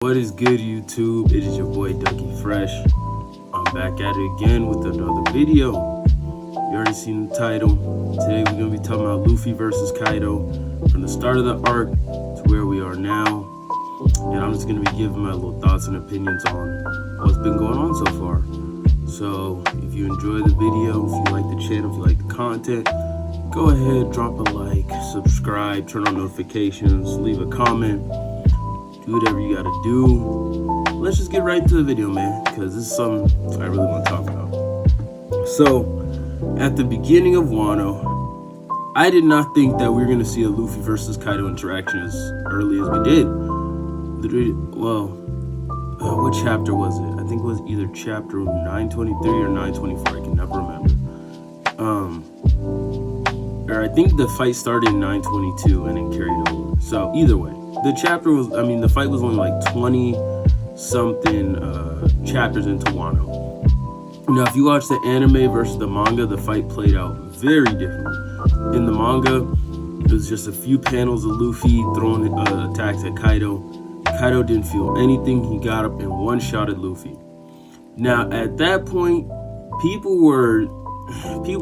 What is good, YouTube? It is your boy Ducky Fresh. I'm back at it again with another video. You already seen the title. Today we're gonna be talking about Luffy versus Kaido from the start of the arc to where we are now. And I'm just gonna be giving my little thoughts and opinions on what's been going on so far. So if you enjoy the video, if you like the channel, if you like the content, go ahead, drop a like, subscribe, turn on notifications, leave a comment. Do whatever you gotta do. Let's just get right into the video, man, because this is something I really want to talk about. So, at the beginning of Wano, I did not think that we were gonna see a Luffy versus Kaido interaction as early as we did. What chapter was it? I think it was either chapter 923 or 924. I can never remember. Or I think the fight started in 922 and then carried over. So either way. The fight was only like 20 something chapters into Wano. Now, if you watch the anime versus the manga, the fight played out very differently. In the manga, it was just a few panels of Luffy throwing attacks at Kaido. Kaido didn't feel anything. He got up and one-shotted Luffy. Now, at that point, people were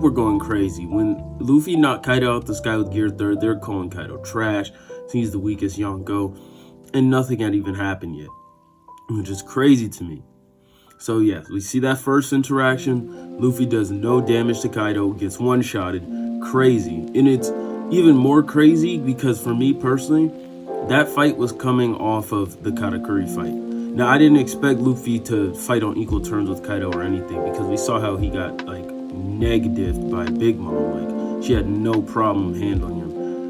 going crazy. When Luffy knocked Kaido out the sky with Gear 3rd, they're calling Kaido trash. He's the weakest Yonko, and nothing had even happened yet, which is crazy to me. So yes, we see that first interaction. Luffy does no damage to Kaido, gets one-shotted. Crazy. And it's even more crazy because for me personally, that fight was coming off of the Katakuri fight. Now, I didn't expect Luffy to fight on equal terms with Kaido or anything because we saw how he got negatived by Big Mom. She had no problem handling him.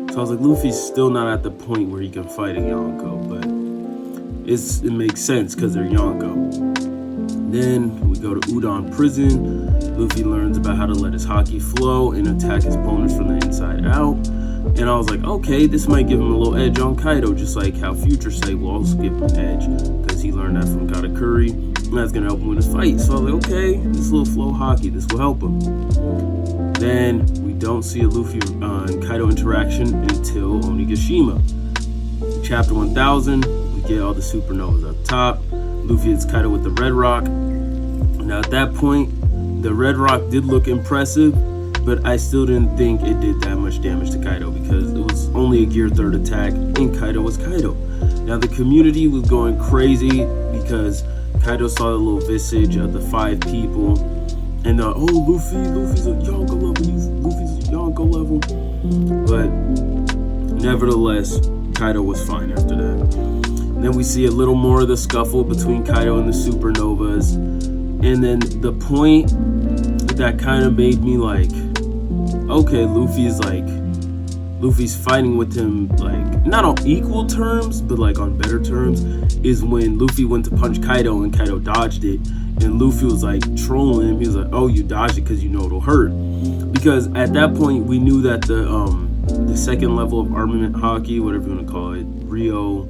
So I was like, Luffy's still not at the point where he can fight a Yonko, but it makes sense because they're Yonko. Then we go to Udon Prison. Luffy learns about how to let his haki flow and attack his opponents from the inside out. And I was like, okay, this might give him a little edge on Kaido, just like how Future Say will also give him an edge because he learned that from Katakuri, and that's gonna help him win his fight. So I was like, okay, this little flow haki, this will help him. Then we don't see a Luffy and Kaido interaction until Onigashima. Chapter 1000, we get all the supernovas up top. Luffy hits Kaido with the Red Rock. Now at that point, the Red Rock did look impressive, but I still didn't think it did that much damage to Kaido because it was only a Gear 3rd attack and Kaido was Kaido. Now the community was going crazy because Kaido saw the little visage of the 5 people. And Luffy's a Yonko level, Luffy's a Yonko level. But nevertheless, Kaido was fine after that. Then we see a little more of the scuffle between Kaido and the supernovas. And then the point that kind of made me like, okay, Luffy's fighting with him not on equal terms, but on better terms, is when Luffy went to punch Kaido and Kaido dodged it. And Luffy was trolling him. He was like, oh, you dodged it because you know it'll hurt. Because at that point, we knew that the second level of armament haki, whatever you want to call it, Rio,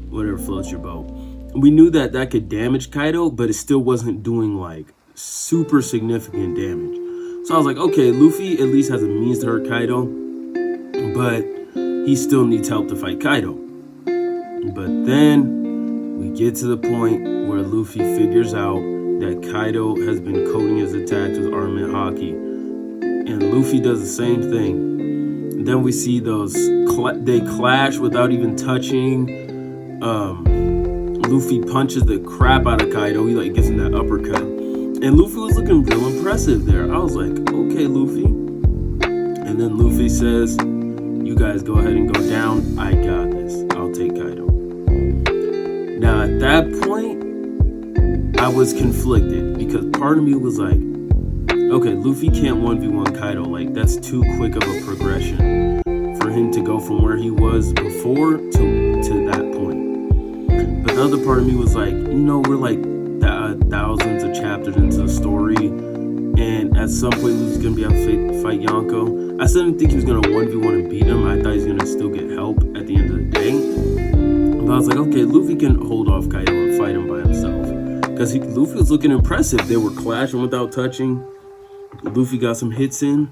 whatever floats your boat, we knew that could damage Kaido, but it still wasn't doing super significant damage. So I was like, okay, Luffy at least has a means to hurt Kaido, but he still needs help to fight Kaido. But then we get to the point where Luffy figures out that Kaido has been coating his attacks with armament haki, and Luffy does the same thing. And then we see they clash without even touching. Luffy punches the crap out of Kaido. He gives him that uppercut, and Luffy was looking real impressive there. I was like, okay, Luffy. And then Luffy says, you guys go ahead and go down. I got this. I'll take Kaido. Now, at that point, I was conflicted because part of me was like, okay, Luffy can't 1v1 Kaido. That's too quick of a progression for him to go from where he was before to that point. But the other part of me was like, we're thousands of chapters into the story, and at some point, Luffy's going to be able to fight Yonko. I still didn't think he was going to 1v1 and beat him. I thought he was going to still get help at the end of the day. But I was like, okay, Luffy can hold off Kaido and fight him by himself. Because Luffy was looking impressive. They were clashing without touching. Luffy got some hits in.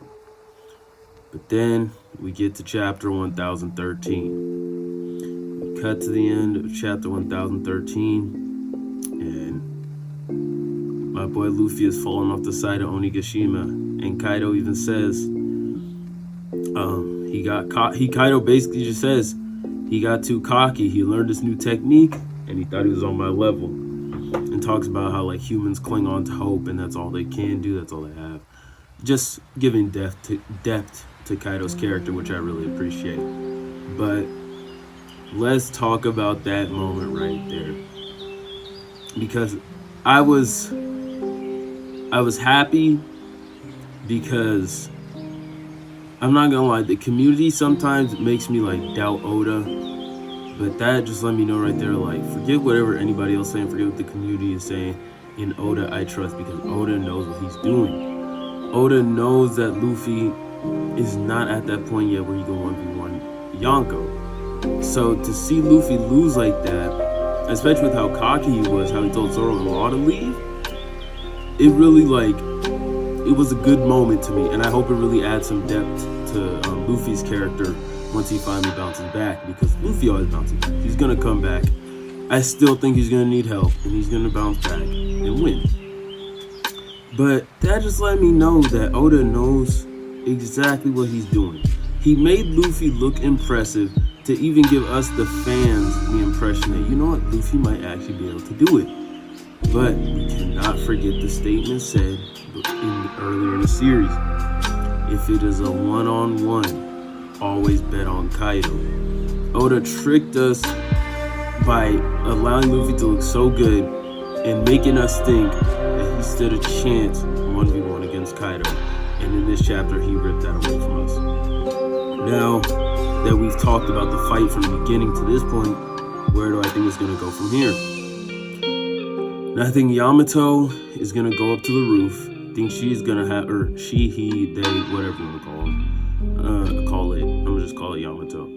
But then we get to chapter 1013. cut to the end of chapter 1013, and my boy Luffy has fallen off the side of Onigashima, and Kaido even says, Kaido basically just says he got too cocky. He learned this new technique, and he thought he was on my level, and talks about how like humans cling on to hope, and that's all they can do. That's all they have. Just giving depth to Kaido's character, which I really appreciate. But let's talk about that moment right there, because I was happy, because I'm not gonna lie, the community sometimes makes me like doubt Oda, but that just let me know right there, like, forget whatever anybody else saying, forget what the community is saying. In Oda I trust, because Oda knows what he's doing. Oda knows that Luffy is not at that point yet where he can 1v1 Yonko. So to see Luffy lose like that, especially with how cocky he was, how he told Zoro and Law to leave, it really, like, it was a good moment to me, and I hope it really adds some depth to Luffy's character once he finally bounces back, because Luffy always bounces back. He's gonna come back. I still think he's gonna need help, and he's gonna bounce back and win. But that just let me know that Oda knows exactly what he's doing. He made Luffy look impressive to even give us, the fans, the impression that, you know what, Luffy might actually be able to do it. But we cannot forget the statement said earlier in the series. If it is a one-on-one, always bet on Kaido. Oda tricked us by allowing Luffy to look so good and making us think that he stood a chance 1v1 against Kaido. And in this chapter, he ripped that away from us. Now that we've talked about the fight from the beginning to this point, where do I think it's going to go from here? And I think Yamato is going to go up to the roof. I think she's going to have, or she, he, they, whatever you want to call it. I'm going to just call it Yamato.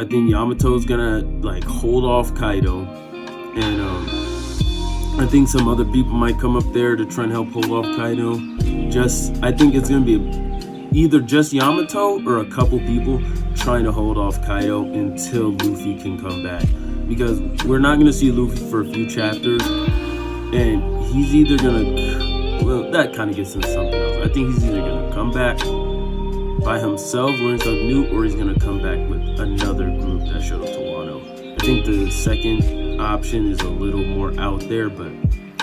I think Yamato is going to, like, hold off Kaido. And I think some other people might come up there to try and help hold off Kaido. I think it's going to be either just Yamato or a couple people trying to hold off Kaido until Luffy can come back. Because we're not going to see Luffy for a few chapters. And he's either going to, well, that kind of gets into something else. I think he's either going to come back by himself, learn something new, or he's going to come back with another group that showed up to Wano. I think the second option is a little more out there, but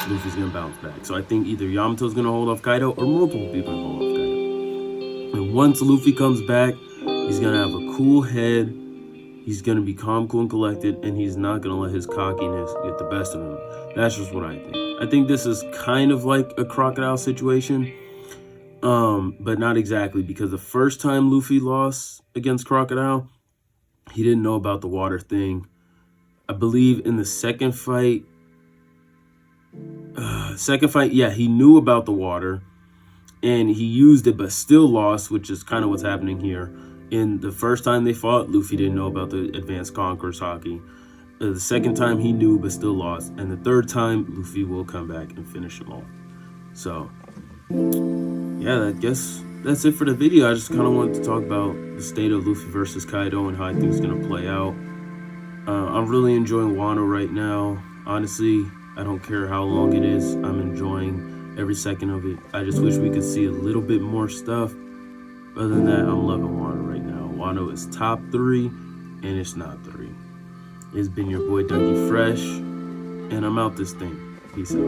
Luffy's going to bounce back. So I think either Yamato's going to hold off Kaido, or multiple people are going to hold off Kaido. And once Luffy comes back, he's going to have a cool head. He's going to be calm, cool, and collected, and he's not going to let his cockiness get the best of him. That's just what I think. I think this is kind of like a Crocodile situation, but not exactly, because the first time Luffy lost against Crocodile, he didn't know about the water thing. I believe in the second fight, he knew about the water, and he used it, but still lost, which is kind of what's happening here. In the first time they fought, Luffy didn't know about the Advanced Conqueror's Haki. The second time he knew but still lost. And the third time, Luffy will come back and finish him off. So, yeah, I guess that's it for the video. I just kind of wanted to talk about the state of Luffy versus Kaido and how I think it's going to play out. I'm really enjoying Wano right now. Honestly, I don't care how long it is. I'm enjoying every second of it. I just wish we could see a little bit more stuff. Other than that, I'm loving Wano right now. Wano is top 3, and it's not 3. It's been your boy Dougie Fresh, and I'm out this thing. Peace out.